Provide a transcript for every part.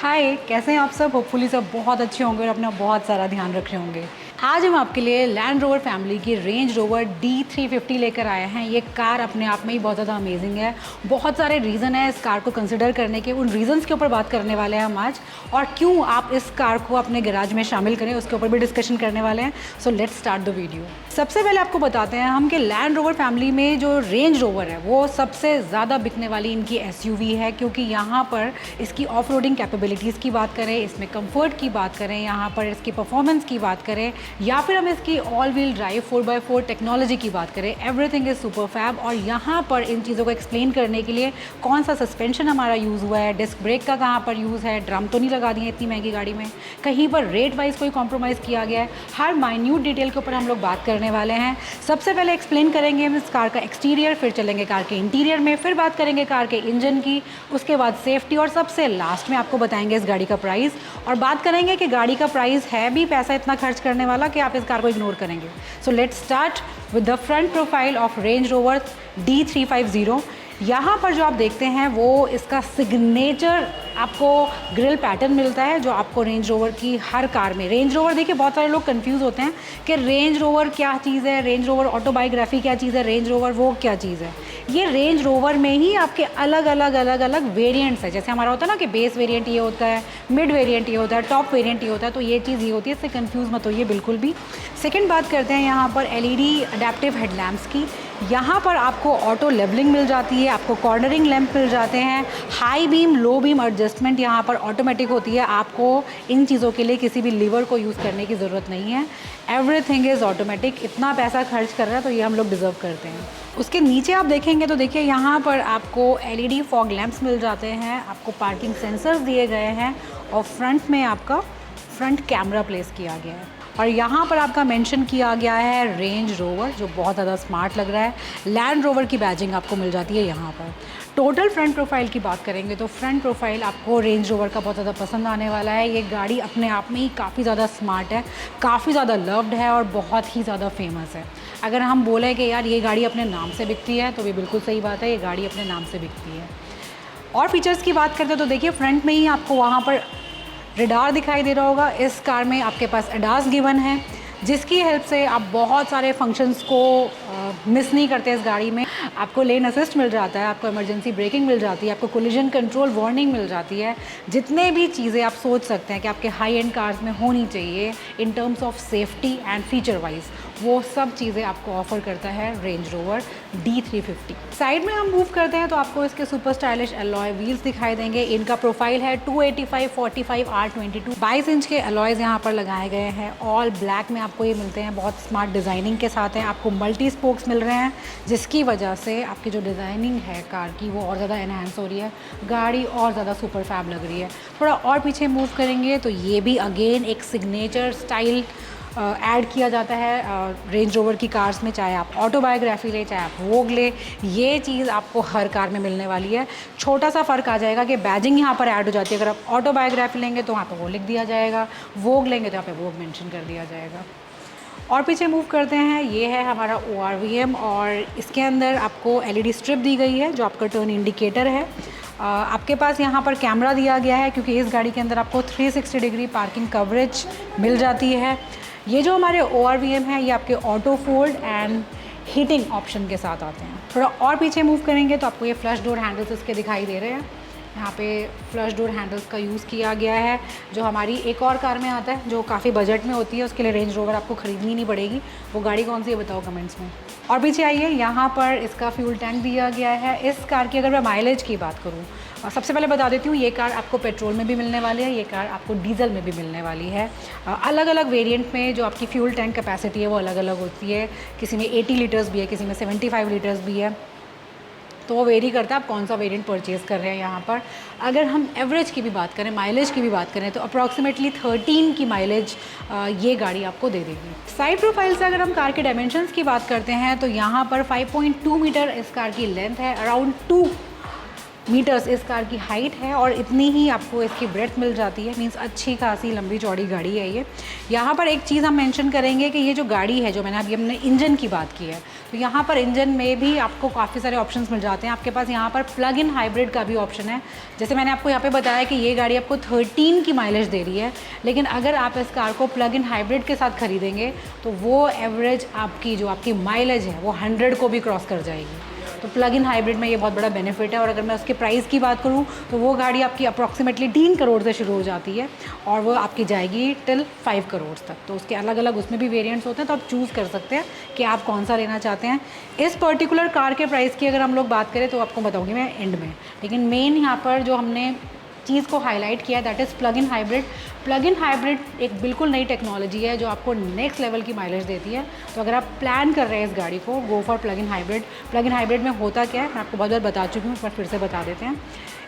हाय, कैसे हैं आप सब? होपफुली सब बहुत अच्छे होंगे और अपना बहुत सारा ध्यान रख रहे होंगे। आज हम आपके लिए लैंड रोवर फैमिली की रेंज रोवर D350 लेकर आए हैं। ये कार अपने आप में ही बहुत ज़्यादा अमेजिंग है। बहुत सारे रीज़न है इस कार को कंसिडर करने के, उन रीज़न्स के ऊपर बात करने वाले हैं हम आज, और क्यों आप इस कार को अपने गैराज में शामिल करें उसके ऊपर भी डिस्कशन करने वाले हैं। So let's start the video. सबसे पहले आपको बताते हैं हम कि लैंड रोवर फैमिली में जो रेंज रोवर है वो सबसे ज़्यादा बिकने वाली इनकी SUV है, क्योंकि यहाँ पर इसकी ऑफ रोडिंग कैपेबिलिटीज़ की बात करें, इसमें कंफर्ट की बात करें, यहाँ पर इसकी परफॉर्मेंस की बात करें, या फिर हम इसकी all wheel drive 4x4 technology की बात करें, एवरीथिंग इज़ सुपर फैब। और यहाँ पर इन चीज़ों को एक्सप्लेन करने के लिए कौन सा सस्पेंशन हमारा यूज़ हुआ है, डिस्क ब्रेक का कहाँ पर यूज़ है, ड्रम तो नहीं लगा दिए इतनी महंगी गाड़ी में, कहीं पर रेट वाइज कोई कॉम्प्रोमाइज़ किया गया है, हर माइन्यूट डिटेल के ऊपर हम लोग बात करने वाले हैं। सबसे पहले एक्सप्लेन करेंगे हम इस कार का एक्सटीरियर, फिर चलेंगे कार के इंटीरियर में, फिर बात करेंगे कार के इंजन की, उसके बाद सेफ्टी, और सबसे लास्ट में आपको बताएंगे इस गाड़ी का प्राइस। और बात करेंगे कि गाड़ी का प्राइस है भी पैसा इतना खर्च करने वाला कि आप इस कार को इग्नोर करेंगे। So let's start with the front profile of range rover D350। यहाँ पर जो आप देखते हैं वो इसका सिग्नेचर आपको ग्रिल पैटर्न मिलता है, जो आपको रेंज रोवर की हर कार में। रेंज रोवर देखिए, बहुत सारे लोग कंफ्यूज होते हैं कि रेंज रोवर क्या चीज़ है, रेंज रोवर ऑटोबायोग्राफी क्या चीज़ है, रेंज रोवर वो क्या चीज़ है। ये रेंज रोवर में ही आपके अलग अलग वेरिएंट्स है। जैसे हमारा होता है ना कि बेस वेरिएंट ये होता है, मिड वेरिएंट ये होता है, टॉप वेरिएंट ये होता है, तो ये चीज़ ये होती है, इससे कंफ्यूज मत होइए बिल्कुल भी। सेकंड बात करते हैं यहाँ पर LED अडेप्टिव हेडलैम्प्स की। यहाँ पर आपको ऑटो लेवलिंग मिल जाती है, आपको कॉर्नरिंग लैंप मिल जाते हैं, high beam low beam adjustment यहाँ पर ऑटोमेटिक होती है। आपको इन चीज़ों के लिए किसी भी लीवर को यूज़ करने की ज़रूरत नहीं है, एवरीथिंग इज़ ऑटोमेटिक। इतना पैसा खर्च कर रहा है तो ये हम लोग डिज़र्व करते हैं। उसके नीचे आप देखेंगे तो देखिए यहाँ पर आपको LED फॉग लैंप्स मिल जाते हैं, आपको पार्किंग सेंसर्स दिए गए हैं, और फ्रंट में आपका फ्रंट कैमरा प्लेस किया गया है। और यहाँ पर आपका मेंशन किया गया है रेंज रोवर, जो बहुत ज़्यादा स्मार्ट लग रहा है। लैंड रोवर की बैजिंग आपको मिल जाती है यहाँ पर। टोटल फ्रंट प्रोफाइल की बात करेंगे तो फ्रंट प्रोफाइल आपको रेंज रोवर का बहुत ज़्यादा पसंद आने वाला है। ये गाड़ी अपने आप में ही काफ़ी ज़्यादा स्मार्ट है, काफ़ी ज़्यादा लव्ड है और बहुत ही ज़्यादा फेमस है। अगर हम बोलें कि यार ये गाड़ी अपने नाम से बिकती है, तो ये बिल्कुल सही बात है, ये गाड़ी अपने नाम से बिकती है। और फीचर्स की बात करते हैं तो देखिए, फ्रंट में ही आपको वहाँ पर रडार दिखाई दे रहा होगा। इस कार में आपके पास ADAS गिवन है, जिसकी हेल्प से आप बहुत सारे फंक्शंस को मिस नहीं करते इस गाड़ी में। आपको लेन असिस्ट मिल जाता है, आपको इमरजेंसी ब्रेकिंग मिल जाती है, आपको कोलिजन कंट्रोल वार्निंग मिल जाती है। जितने भी चीज़ें आप सोच सकते हैं कि आपके हाई एंड कार्स में होनी चाहिए in terms of safety and feature wise, वो सब चीज़ें आपको ऑफर करता है रेंज रोवर D350। साइड में हम मूव करते हैं तो आपको इसके सुपर स्टाइलिश अलॉय व्हील्स दिखाई देंगे। इनका प्रोफाइल है 285/45 R22, 22 इंच के अलॉयज़ यहाँ पर लगाए गए हैं। ऑल ब्लैक में आपको ये मिलते हैं, बहुत स्मार्ट डिज़ाइनिंग के साथ हैं। आपको मल्टी स्पोक्स मिल रहे हैं, जिसकी वजह से आपकी जो डिज़ाइनिंग है कार की वो और ज़्यादा एनहांस हो रही है, गाड़ी और ज़्यादा सुपर फैब लग रही है। थोड़ा और पीछे मूव करेंगे तो ये भी अगेन एक सिग्नेचर स्टाइल ऐड किया जाता है रेंज रोवर की कार्स में। चाहे आप ऑटोबायोग्राफी ले, चाहे आप वोग ले, ये चीज़ आपको हर कार में मिलने वाली है। छोटा सा फ़र्क आ जाएगा कि बैजिंग यहाँ पर ऐड हो जाती है। अगर आप ऑटोबायोग्राफी लेंगे तो वहाँ पर वो लिख दिया जाएगा, वोग लेंगे तो यहाँ पर वोग मेंशन कर दिया जाएगा। और पीछे मूव करते हैं, ये है हमारा ORVM, और इसके अंदर आपको LED स्ट्रिप दी गई है, जो आपका टर्न इंडिकेटर है। आपके पास यहाँ पर कैमरा दिया गया है, क्योंकि इस गाड़ी के अंदर आपको 360 डिग्री पार्किंग कवरेज मिल जाती है। ये जो हमारे ORVM है, ये आपके auto fold and heating option के साथ आते हैं। थोड़ा और पीछे मूव करेंगे तो आपको ये फ्लश डोर हैंडल्स इसके दिखाई दे रहे हैं। यहाँ पे फ्लश डोर हैंडल्स का यूज़ किया गया है, जो हमारी एक और कार में आता है जो काफ़ी बजट में होती है, उसके लिए रेंज रोवर आपको ख़रीदनी नहीं पड़ेगी। वो गाड़ी कौन सी है बताओ कमेंट्स में। और पीछे आइए, यहाँ पर इसका फ्यूल टैंक दिया गया है। इस कार की अगर मैं माइलेज की बात करूँ, और सबसे पहले बता देती हूँ, ये कार आपको पेट्रोल में भी मिलने वाली है, ये कार आपको डीजल में भी मिलने वाली है। अलग अलग वेरिएंट में जो आपकी फ्यूल टैंक कैपेसिटी है वो अलग अलग होती है। किसी में 80 लीटर्स भी है, किसी में 75 लीटर्स भी है, तो वो वेरी करता है आप कौन सा वेरिएंट परचेज़ कर रहे हैं। यहाँ पर अगर हम एवरेज की भी बात करें, माइलेज की भी बात करें, तो अप्रॉक्सीमेटली 13 की माइलेज ये गाड़ी आपको दे देगी। साइड प्रोफाइल से अगर हम कार के डायमेंशंस की बात करते हैं तो यहाँ पर 5.2 मीटर इस कार की लेंथ है, अराउंड मीटर्स इस कार की हाइट है और इतनी ही आपको इसकी ब्रेड्थ मिल जाती है। मीन्स अच्छी खासी लंबी चौड़ी गाड़ी है ये। यहाँ पर एक चीज़ हम मेंशन करेंगे कि ये जो गाड़ी है, जो मैंने अभी हमने इंजन की बात की है, तो यहाँ पर इंजन में भी आपको काफ़ी सारे ऑप्शंस मिल जाते हैं। आपके पास यहाँ पर प्लग इन हाइब्रिड का भी ऑप्शन है। जैसे मैंने आपको यहाँ पे बताया कि ये गाड़ी आपको 13 की माइलेज दे रही है, लेकिन अगर आप इस कार को प्लग इन हाइब्रिड के साथ खरीदेंगे तो वो एवरेज आपकी जो आपकी माइलेज है वो 100 को भी क्रॉस कर जाएगी। तो प्लग इन हाइब्रिड में ये बहुत बड़ा बेनिफिट है। और अगर मैं उसके प्राइस की बात करूँ तो वो गाड़ी आपकी अप्रॉक्सीमेटली 3 करोड़ से शुरू हो जाती है और वो आपकी जाएगी टिल 5 करोड़ तक। तो उसके अलग अलग उसमें भी वेरिएंट्स होते हैं, तो आप चूज़ कर सकते हैं कि आप कौन सा लेना चाहते हैं। इस पर्टिकुलर कार के प्राइस की अगर हम लोग बात करें तो आपको बताऊँगी मैं एंड में, लेकिन मेन यहाँ पर जो हमने चीज़ को हाईलाइट किया है that is plug in hybrid. Plug in hybrid एक बिल्कुल नई टेक्नोलॉजी है जो आपको नेक्स्ट लेवल की माइलेज देती है। तो अगर आप प्लान कर रहे हैं इस गाड़ी को, go for plug in hybrid. Plug in hybrid में होता क्या है, मैं आपको बहुत बार बता चुकी हूँ, पर फिर से बता देते हैं।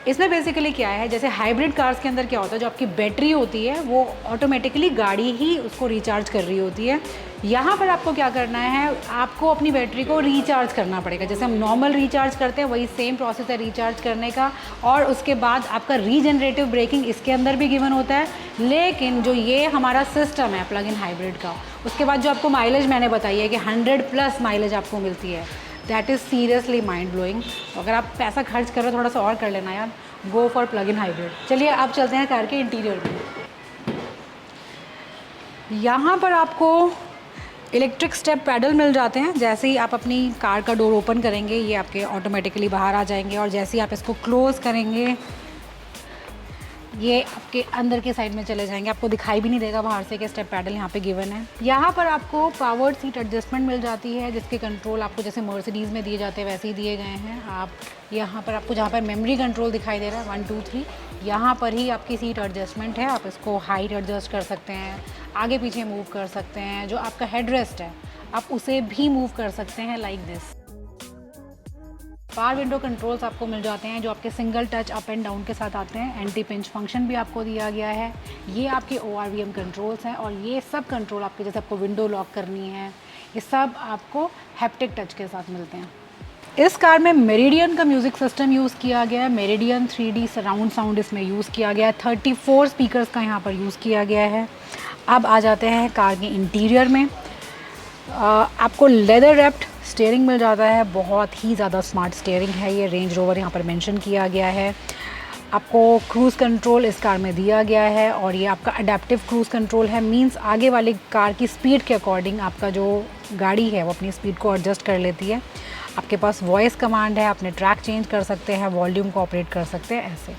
इसमें बेसिकली क्या है, जैसे हाइब्रिड कार्स के अंदर क्या होता है, जो आपकी बैटरी होती है वो ऑटोमेटिकली गाड़ी ही उसको रिचार्ज कर रही होती है। यहाँ पर आपको क्या करना है, आपको अपनी बैटरी को रिचार्ज करना पड़ेगा। जैसे हम नॉर्मल रिचार्ज करते हैं वही सेम प्रोसेस है रिचार्ज करने का। और उसके बाद आपका रीजनरेटिव ब्रेकिंग इसके अंदर भी गिवन होता है। लेकिन जो ये हमारा सिस्टम है प्लग इन हाइब्रिड का, उसके बाद जो आपको माइलेज मैंने बताई है कि 100+ माइलेज आपको मिलती है, that is seriously mind blowing. तो अगर आप पैसा खर्च कर रहे हो थोड़ा सा और कर लेना यार, go for plug in hybrid. चलिए आप चलते हैं कार के इंटीरियर में। यहाँ पर आपको इलेक्ट्रिक स्टेप पैडल मिल जाते हैं। जैसे ही आप अपनी कार का डोर ओपन करेंगे ये आपके ऑटोमेटिकली बाहर आ जाएंगे, और जैसे ही आप इसको क्लोज़ करेंगे ये आपके अंदर के साइड में चले जाएंगे। आपको दिखाई भी नहीं देगा बाहर से कि स्टेप पैडल यहाँ पे गिवन है। यहाँ पर आपको पावर्ड सीट एडजस्टमेंट मिल जाती है, जिसके कंट्रोल आपको जैसे मर्सिडीज़ में दिए जाते हैं वैसे ही दिए गए हैं। आप यहाँ पर आपको जहाँ पर मेमोरी कंट्रोल दिखाई दे रहा है 1 2 3, यहाँ पर ही आपकी सीट एडजस्टमेंट है। आप इसको हाइट एडजस्ट कर सकते हैं, आगे पीछे मूव कर सकते हैं। जो आपका हेडरेस्ट है आप उसे भी मूव कर सकते हैं like this. Power window controls आपको मिल जाते हैं जो आपके single touch up and down के साथ आते हैं। एंटी पिंच फंक्शन भी आपको दिया गया है। ये आपके ORVM कंट्रोल्स हैं, और ये सब कंट्रोल आपके जैसे आपको विंडो लॉक करनी है ये सब आपको हैप्टिक टच के साथ मिलते हैं। इस कार में मेरिडियन का म्यूज़िक सिस्टम यूज़ किया गया है। मेरिडियन 3D सराउंड साउंड इसमें यूज़ किया गया है। 34 स्पीकर्स का यहाँ पर यूज़ किया गया है। अब आ जाते हैं कार के इंटीरियर में। आपको लेदर रैप्ड स्टीयरिंग मिल जाता है, बहुत ही ज़्यादा स्मार्ट स्टीयरिंग है ये। रेंज रोवर यहाँ पर मेंशन किया गया है। आपको क्रूज़ कंट्रोल इस कार में दिया गया है, और ये आपका अडेप्टिव क्रूज़ कंट्रोल है। मींस आगे वाली कार की स्पीड के अकॉर्डिंग आपका जो गाड़ी है वो अपनी स्पीड को एडजस्ट कर लेती है। आपके पास वॉइस कमांड है, आपने ट्रैक चेंज कर सकते हैं, वॉल्यूम को ऑपरेट कर सकते हैं ऐसे।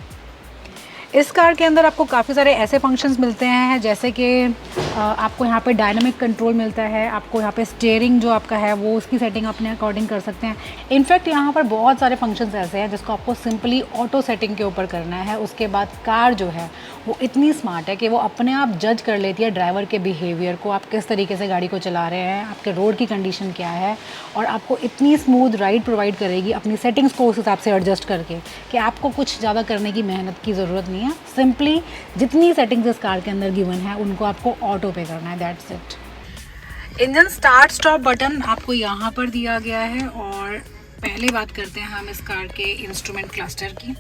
इस कार के अंदर आपको काफ़ी सारे ऐसे फंक्शंस मिलते हैं जैसे कि आपको यहाँ पे डायनामिक कंट्रोल मिलता है। आपको यहाँ पे स्टीयरिंग जो आपका है वो उसकी सेटिंग अपने अकॉर्डिंग कर सकते हैं। इनफैक्ट यहाँ पर बहुत सारे फंक्शंस ऐसे हैं जिसको आपको सिंपली ऑटो सेटिंग के ऊपर करना है। उसके बाद कार जो है वो इतनी स्मार्ट है कि वो अपने आप जज कर लेती है ड्राइवर के बिहेवियर को, आप किस तरीके से गाड़ी को चला रहे हैं, आपके रोड की कंडीशन क्या है, और आपको इतनी स्मूथ राइड प्रोवाइड करेगी अपनी सेटिंग्स को उस हिसाब से एडजस्ट करके कि आपको कुछ ज़्यादा करने की मेहनत की ज़रूरत नहीं है। सिंपली जितनी सेटिंग्स इस कार के अंदर गिवन है उनको आपको ऑटो पे करना है, that's it. Engine start stop button आपको यहाँ पर दिया गया है। और पहले बात करते हैं हम इस कार के इंस्ट्रूमेंट क्लस्टर की।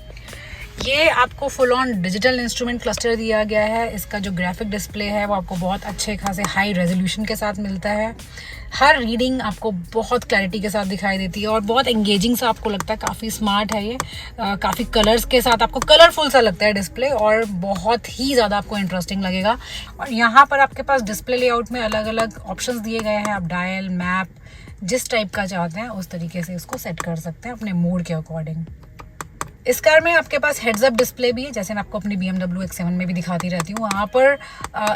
ये आपको full on digital instrument cluster दिया गया है। इसका जो ग्राफिक डिस्प्ले है वो आपको बहुत अच्छे खासे हाई रेजोल्यूशन के साथ मिलता है। हर रीडिंग आपको बहुत क्लैरिटी के साथ दिखाई देती है और बहुत एंगेजिंग सा आपको लगता है। काफ़ी स्मार्ट है ये, काफ़ी कलर्स के साथ आपको कलरफुल सा लगता है डिस्प्ले, और बहुत ही ज़्यादा आपको इंटरेस्टिंग लगेगा। और यहाँ पर आपके पास डिस्प्ले लेआउट में अलग अलग ऑप्शंस दिए गए हैं। आप डायल, मैप, जिस टाइप का चाहते हैं उस तरीके से इसको सेट कर सकते हैं अपने मूड के अकॉर्डिंग। इस कार में आपके पास हेड्स अप डिस्प्ले भी है, जैसे मैं आपको अपनी BMW X7 में भी दिखाती रहती हूँ। वहाँ पर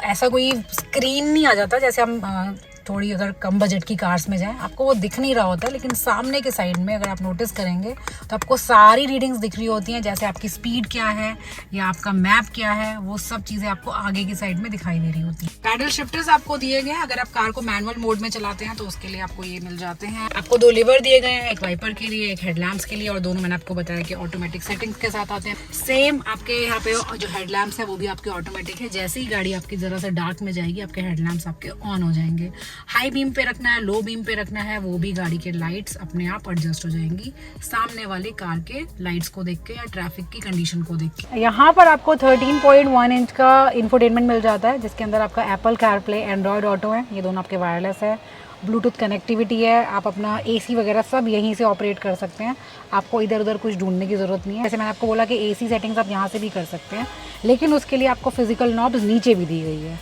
ऐसा कोई स्क्रीन नहीं आ जाता जैसे हम थोड़ी अगर कम बजट की कार्स में जाएं, आपको वो दिख नहीं रहा होता। लेकिन सामने के साइड में अगर आप नोटिस करेंगे तो आपको सारी रीडिंग्स दिख रही होती हैं, जैसे आपकी स्पीड क्या है या आपका मैप क्या है, वो सब चीज़ें आपको आगे की साइड में दिखाई दे रही होती हैं। पैडल शिफ्टर्स आपको दिए गए हैं। अगर आप कार को मैनुअल मोड में चलाते हैं तो उसके लिए आपको ये मिल जाते हैं। आपको 2 लीवर दिए गए हैं, एक वाइपर के लिए, एक हेडलैम्प्स के लिए, और दोनों मैंने आपको बताया कि ऑटोमेटिक सेटिंग्स के साथ आते हैं। सेम आपके यहाँ पे जो हेडलैम्प्स है वो भी आपके ऑटोमेटिक है। जैसे ही गाड़ी आपकी ज़रा सा डार्क में जाएगी आपके हेडलैम्प्स आपके ऑन हो जाएंगे। हाई बीम पे रखना है, लो बीम पे रखना है, वो भी गाड़ी के लाइट्स अपने आप एडजस्ट हो जाएंगी सामने वाले कार के लाइट्स को देख के या ट्रैफिक की कंडीशन को देख के। यहाँ पर आपको 13.1 इंच का इंफोटेनमेंट मिल जाता है जिसके अंदर आपका एप्पल कारप्ले, एंड्रॉयड ऑटो है, ये दोनों आपके वायरलेस है, ब्लूटूथ कनेक्टिविटी है, आप अपना एसी वगैरह सब यहीं से ऑपरेट कर सकते हैं, आपको इधर उधर कुछ ढूंढने की ज़रूरत नहीं है। जैसे मैंने आपको बोला कि एसी सेटिंग्स आप यहाँ से भी कर सकते हैं, लेकिन उसके लिए आपको फिजिकल नॉब्स नीचे भी दी गई है,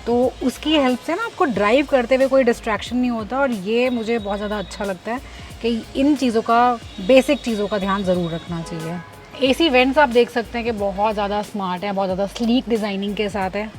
तो उसकी हेल्प से ना आपको ड्राइव करते हुए कोई डिस्ट्रैक्शन नहीं होता। और ये मुझे बहुत ज़्यादा अच्छा लगता है कि इन चीज़ों का, बेसिक चीज़ों का ध्यान ज़रूर रखना चाहिए। एसी वेंट्स आप देख सकते हैं कि बहुत ज़्यादा स्मार्ट है, बहुत ज़्यादा स्लीक डिज़ाइनिंग के साथ है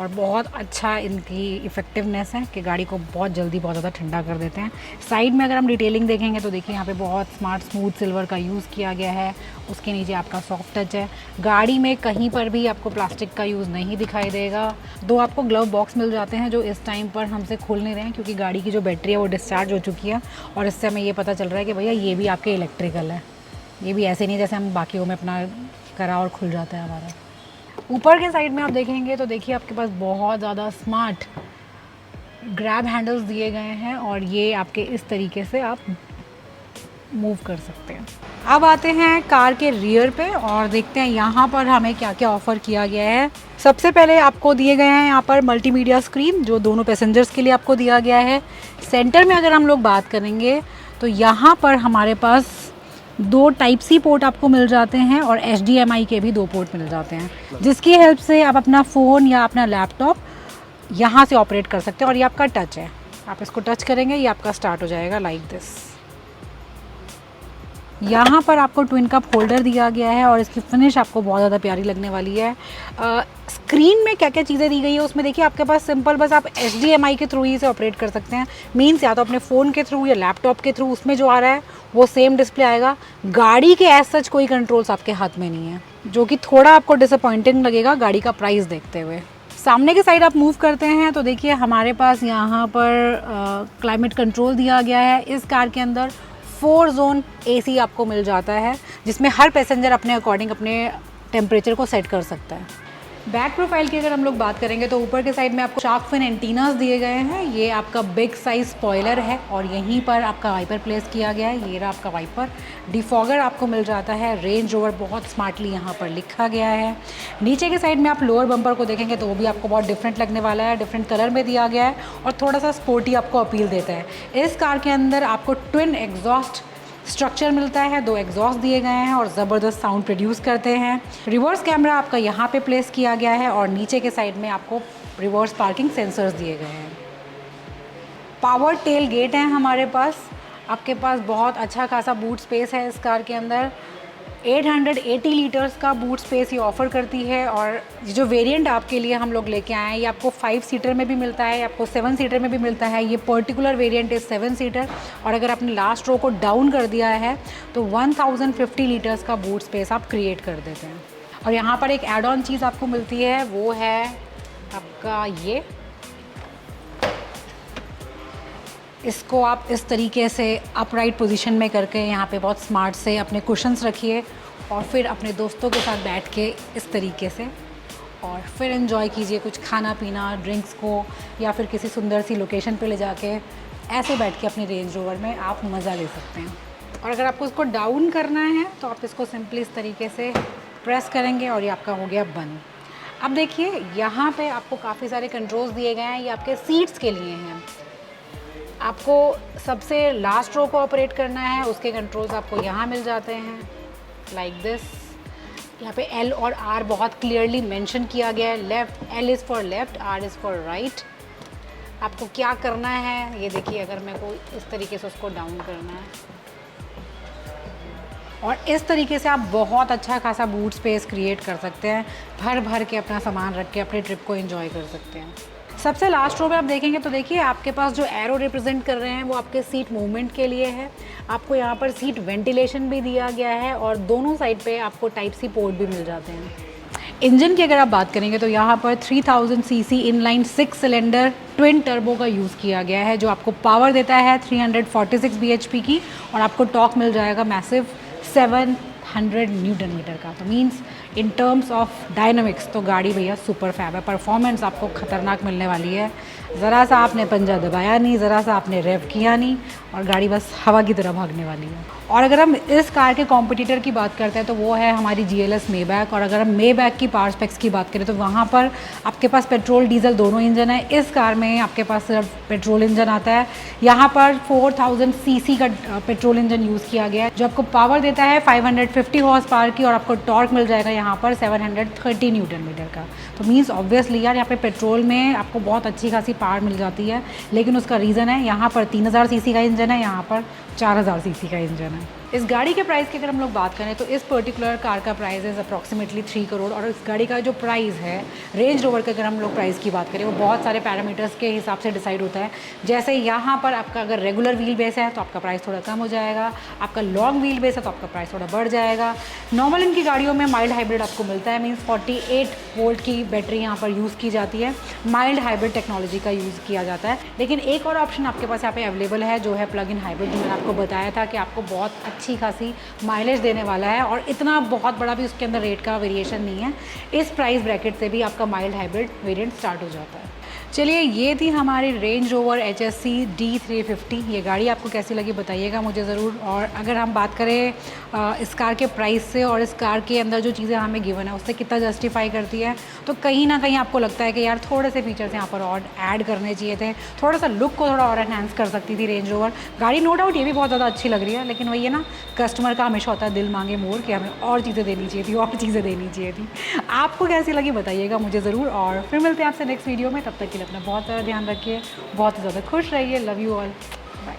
और बहुत अच्छा इनकी इफ़ेक्टिवनेस है कि गाड़ी को बहुत जल्दी बहुत ज़्यादा ठंडा कर देते हैं। साइड में अगर हम डिटेलिंग देखेंगे तो देखिए यहाँ पे बहुत स्मार्ट स्मूथ सिल्वर का यूज़ किया गया है, उसके नीचे आपका सॉफ्ट टच है। गाड़ी में कहीं पर भी आपको प्लास्टिक का यूज़ नहीं दिखाई देगा। 2 आपको ग्लव बॉक्स मिल जाते हैं जो इस टाइम पर हमसे खुल नहीं रहे हैं क्योंकि गाड़ी की जो बैटरी है वो डिस्चार्ज हो चुकी है और इससे हमें ये पता चल रहा है कि भैया ये भी आपके इलेक्ट्रिकल है, ये भी ऐसे नहीं जैसे हम बाकियों में अपना करा और खुल जाता है हमारा। ऊपर के साइड में आप देखेंगे तो देखिए आपके पास बहुत ज़्यादा स्मार्ट ग्रैब हैंडल्स दिए गए हैं और ये आपके इस तरीके से आप मूव कर सकते हैं। अब आते हैं कार के रियर पे और देखते हैं यहाँ पर हमें क्या क्या ऑफ़र किया गया है। सबसे पहले आपको दिए गए हैं यहाँ पर मल्टीमीडिया स्क्रीन जो दोनों पैसेंजर्स के लिए आपको दिया गया है। सेंटर में अगर हम लोग बात करेंगे तो यहाँ पर हमारे पास 2 टाइप सी पोर्ट आपको मिल जाते हैं और HDMI के भी 2 पोर्ट मिल जाते हैं जिसकी हेल्प से आप अपना फ़ोन या अपना लैपटॉप यहाँ से ऑपरेट कर सकते हैं। और ये आपका टच है, आप इसको टच करेंगे ये आपका स्टार्ट हो जाएगा लाइक दिस। यहाँ पर आपको ट्विन कप होल्डर दिया गया है और इसकी फिनिश आपको बहुत ज़्यादा प्यारी लगने वाली है। स्क्रीन में क्या क्या चीज़ें दी गई है उसमें देखिए आपके पास सिंपल बस आप HDMI के थ्रू ही इसे ऑपरेट कर सकते हैं। मीन्स या तो अपने फ़ोन के थ्रू या लैपटॉप के थ्रू उसमें जो आ रहा है वो सेम डिस्प्ले आएगा। गाड़ी के एज सच कोई कंट्रोल्स आपके हाथ में नहीं है जो कि थोड़ा आपको डिसअपॉइंटिंग लगेगा गाड़ी का प्राइस देखते हुए। सामने की साइड आप मूव करते हैं तो देखिए हमारे पास यहाँ पर क्लाइमेट कंट्रोल दिया गया है। इस कार के अंदर 4 जोन AC आपको मिल जाता है जिसमें हर पैसेंजर अपने अकॉर्डिंग अपने टेम्परेचर को सेट कर सकता है। बैक प्रोफाइल की अगर हम लोग बात करेंगे तो ऊपर के साइड में आपको शार्क फिन एंटीनास दिए गए हैं। ये आपका बिग साइज स्पॉइलर है और यहीं पर आपका वाइपर प्लेस किया गया है। ये रहा आपका वाइपर। डिफॉगर आपको मिल जाता है। रेंज रोवर बहुत स्मार्टली यहाँ पर लिखा गया है। नीचे के साइड में आप लोअर बम्पर को देखेंगे तो वो भी आपको बहुत डिफरेंट लगने वाला है, डिफरेंट कलर में दिया गया है और थोड़ा सा स्पोर्टी आपको अपील देता है। इस कार के अंदर आपको ट्विन एग्जॉस्ट स्ट्रक्चर मिलता है, 2 एग्जॉस्ट दिए गए हैं और ज़बरदस्त साउंड प्रोड्यूस करते हैं। रिवर्स कैमरा आपका यहाँ पे प्लेस किया गया है और नीचे के साइड में आपको रिवर्स पार्किंग सेंसर्स दिए गए हैं। पावर टेल गेट है हमारे पास। आपके पास बहुत अच्छा खासा बूट स्पेस है इस कार के अंदर। 880 लीटर्स का बूट स्पेस ये ऑफ़र करती है और ये जो वेरिएंट आपके लिए हम लोग लेके आए हैं ये आपको 5 सीटर में भी मिलता है, आपको 7 सीटर में भी मिलता है। ये पर्टिकुलर वेरिएंट इज़ 7 सीटर और अगर आपने लास्ट रो को डाउन कर दिया है तो 1050 लीटर्स का बूट स्पेस आप क्रिएट कर देते हैं। और यहाँ पर एक एड ऑन चीज़ आपको मिलती है वो है आपका ये, इसको आप इस तरीके से अपराइट पोजीशन में करके यहाँ पे बहुत स्मार्ट से अपने कुशन्स रखिए और फिर अपने दोस्तों के साथ बैठ के इस तरीके से और फिर एंजॉय कीजिए कुछ खाना पीना, ड्रिंक्स को, या फिर किसी सुंदर सी लोकेशन पे ले जाके ऐसे बैठ के अपनी रेंज रोवर में आप मज़ा ले सकते हैं। और अगर आपको इसको डाउन करना है तो आप इसको सिंपली इस तरीके से प्रेस करेंगे और ये आपका हो गया बंद। अब देखिए यहाँ पे आपको काफ़ी सारे कंट्रोल्स दिए गए हैं, ये आपके सीट्स के लिए हैं। आपको सबसे लास्ट रो को ऑपरेट करना है, उसके कंट्रोल्स आपको यहाँ मिल जाते हैं लाइक दिस। यहाँ पे L और R बहुत क्लियरली मेंशन किया गया है। Left, L is for left, R is for right. आपको क्या करना है ये देखिए, अगर मेरे को इस तरीके से उसको डाउन करना है और इस तरीके से आप बहुत अच्छा खासा बूट स्पेस क्रिएट कर सकते हैं। भर भर के अपना सामान रख के अपने ट्रिप को एंजॉय कर सकते हैं। सबसे लास्ट रो में आप देखेंगे तो देखिए आपके पास जो एरो रिप्रेजेंट कर रहे हैं वो आपके सीट मूवमेंट के लिए है। आपको यहाँ पर सीट वेंटिलेशन भी दिया गया है और दोनों साइड पे आपको टाइप सी पोर्ट भी मिल जाते हैं। इंजन की अगर आप बात करेंगे तो यहाँ पर 3000 CC inline 6 cylinder twin turbo का यूज़ किया गया है जो आपको पावर देता है 346 bhp की और आपको टॉर्क मिल जाएगा मैसिव 700 न्यूटन मीटर का। तो means in terms of dynamics तो गाड़ी भैया सुपर फैब है। परफॉर्मेंस आपको खतरनाक मिलने वाली है। ज़रा सा आपने पंजा दबाया नहीं, ज़रा सा आपने रेव किया नहीं और गाड़ी बस हवा की तरह भागने वाली है। और अगर हम इस कार के कॉम्पिटिटर की बात करते हैं तो वो है हमारी GLS मेबैक। और अगर हम मेबैक की पावर स्पेक्स की बात करें तो वहाँ पर आपके पास पेट्रोल डीजल दोनों इंजन है। इस कार में आपके पास सिर्फ पेट्रोल इंजन आता है। यहाँ पर 4000 सीसी का पेट्रोल इंजन यूज़ किया गया है जो आपको पावर देता है 550 हॉर्स पावर की, और आपको टॉर्क मिल जाएगा यहाँ पर 730 न्यूटन मीटर का। तो मीन्स ऑब्वियसली यार यहाँ पे पेट्रोल में आपको बहुत अच्छी खासी पावर मिल जाती है, लेकिन उसका रीज़न है यहाँ पर 3000 सीसी का इंजन है, यहाँ पर 4000 सीसी का इंजन है। इस गाड़ी के प्राइस की अगर हम लोग बात करें तो इस पर्टिकुलर कार का प्राइस है अप्रॉक्सीमेटली 3 करोड़। और इस गाड़ी का जो प्राइस है रेंज रोवर का, अगर हम लोग प्राइस की बात करें, वो बहुत सारे पैरामीटर्स के हिसाब से डिसाइड होता है। जैसे यहाँ पर आपका अगर रेगुलर व्हील बेस है तो आपका प्राइस थोड़ा कम हो जाएगा, आपका लॉन्ग व्हील बेस है तो आपका प्राइस थोड़ा बढ़ जाएगा। नॉर्मल इनकी गाड़ियों में माइल्ड हाइब्रिड आपको मिलता है, मीन्स 48 वोल्ट की बैटरी यहाँ पर यूज़ की जाती है। माइल्ड हाइब्रिड टेक्नोलॉजी का यूज़ किया जाता है। लेकिन एक और ऑप्शन आपके पास यहाँ पे अवेलेबल है जो है प्लग इन हाइब्रिड, जो मैंने आपको बताया था कि आपको बहुत अच्छी खासी माइलेज देने वाला है और इतना बहुत बड़ा भी उसके अंदर रेट का वेरिएशन नहीं है। इस प्राइस ब्रैकेट से भी आपका माइल्ड हाइब्रिड वेरिएंट स्टार्ट हो जाता है। चलिए, ये थी हमारी रेंज रोवर HSC D350। ये गाड़ी आपको कैसी लगी बताइएगा मुझे ज़रूर। और अगर हम बात करें इस कार के प्राइस से और इस कार के अंदर जो चीज़ें हमें गिवन है उससे कितना जस्टिफाई करती है, तो कहीं ना कहीं आपको लगता है कि यार थोड़े से फीचर्स यहाँ पर और ऐड करने चाहिए थे, थोड़ा सा लुक को थोड़ा और एनहांस कर सकती थी रेंज रोवर। गाड़ी नो डाउट ये भी बहुत ज़्यादा अच्छी लग रही है, लेकिन वही है ना, कस्टमर का हमेशा होता है दिल मांगे मोर, कि हमें और चीज़ें देनी चाहिए थी, और चीज़ें देनी चाहिए थी। आपको कैसी लगी बताइएगा मुझे ज़रूर। और फिर मिलते हैं आपसे नेक्स्ट वीडियो में। तब तक के लिए अपना बहुत सारा ध्यान रखिए, बहुत ही ज़्यादा खुश रहिए। Love you all, bye.